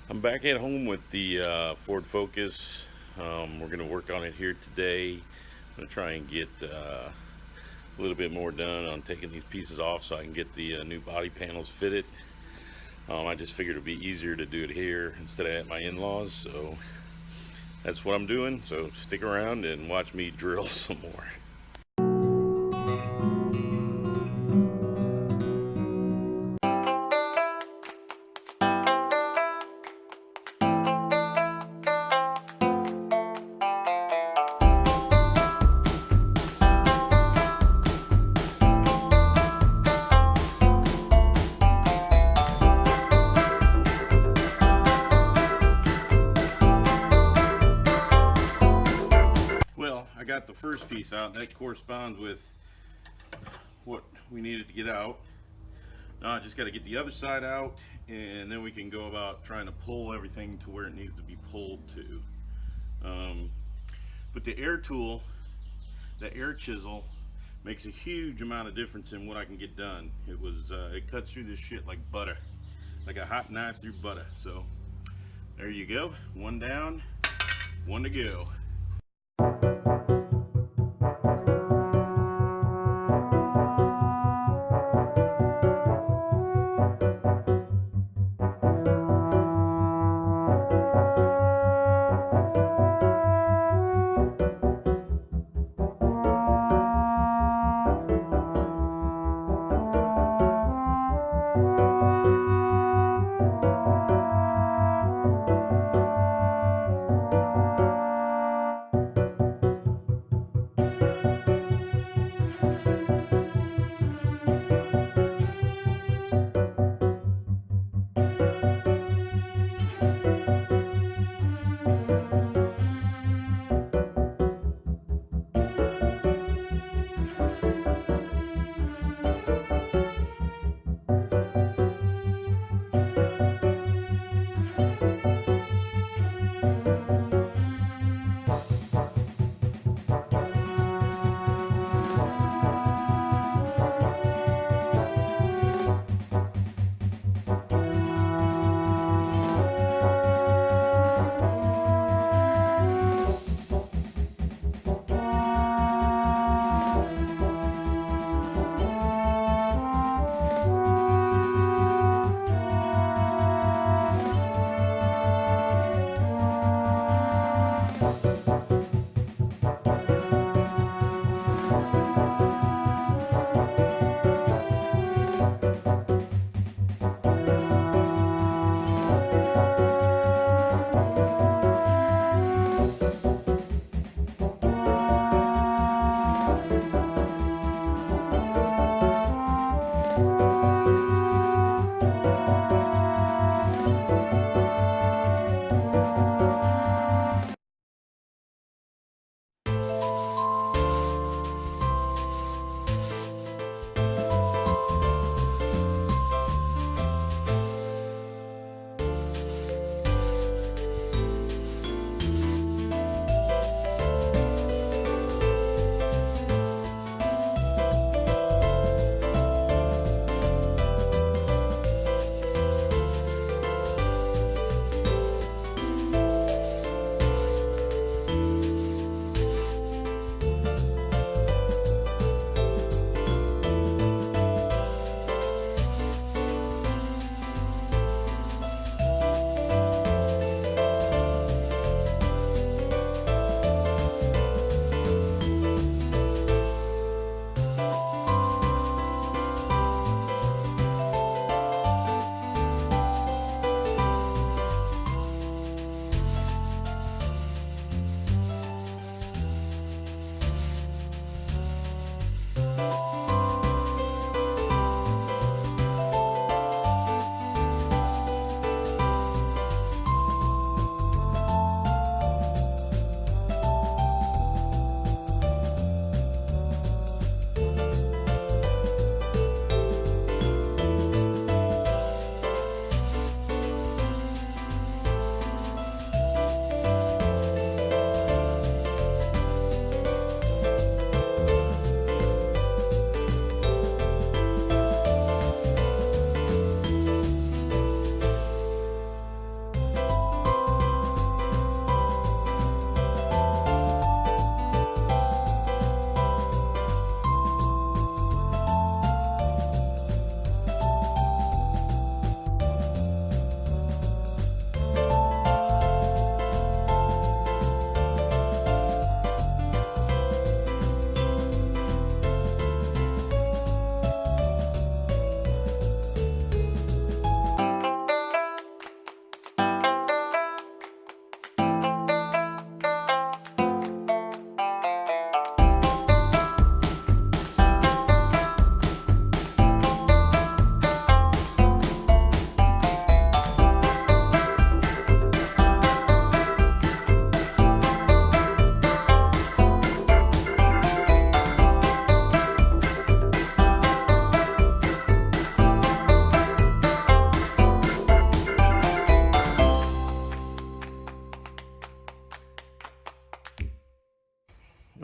I'm back at home with the Ford Focus. We're going to work on it here today. I'm going to try and get a little bit more done on taking these pieces off so I can get the new body panels fitted. I just figured it'd be easier to do it here instead of at my in-laws, so that's what I'm doing. So stick around and watch me drill some more. Well, I got the first piece out. That corresponds with what we needed to get out. Now I just got to get the other side out, and then we can go about trying to pull everything to where it needs to be pulled to. But the air tool, the air chisel, makes a huge amount of difference in what I can get done. It cuts through this shit like butter, like a hot knife through butter. So there you go. One down, one to go.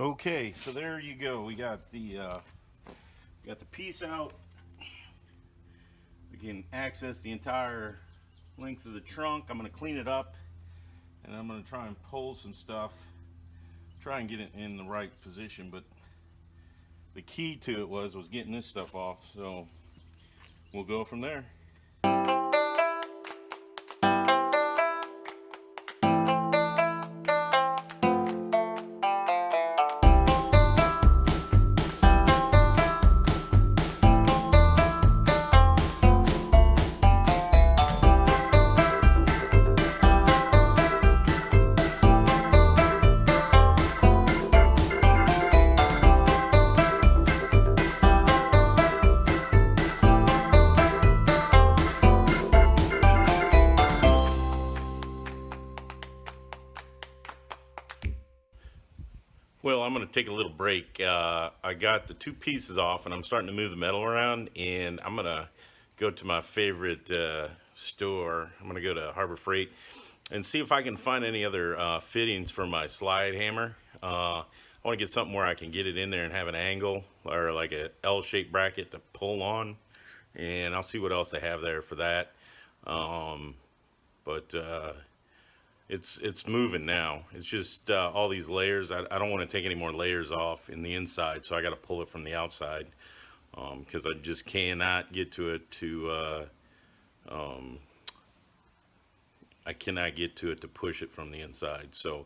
Okay, so there you go. We got the piece out. We can access the entire length of the trunk. I'm going to clean it up, and I'm going to try and pull some stuff, try and get it in the right position. But the key to it was getting this stuff off, so we'll go from there. Well, I'm going to take a little break. I got the two pieces off and I'm starting to move the metal around, and I'm going to go to my favorite store. I'm going to go to Harbor Freight and see if I can find any other fittings for my slide hammer. I want to get something where I can get it in there and have an angle, or like a L-shaped bracket to pull on, and I'll see what else they have there for that. But it's moving now. It's just all these layers. I don't want to take any more layers off in the inside, so I got to pull it from the outside, because I just cannot get to it to I cannot get to it to push it from the inside. So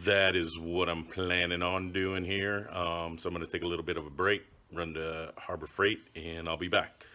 that is what I'm planning on doing here. So I'm going to take a little bit of a break, run to Harbor Freight, and I'll be back.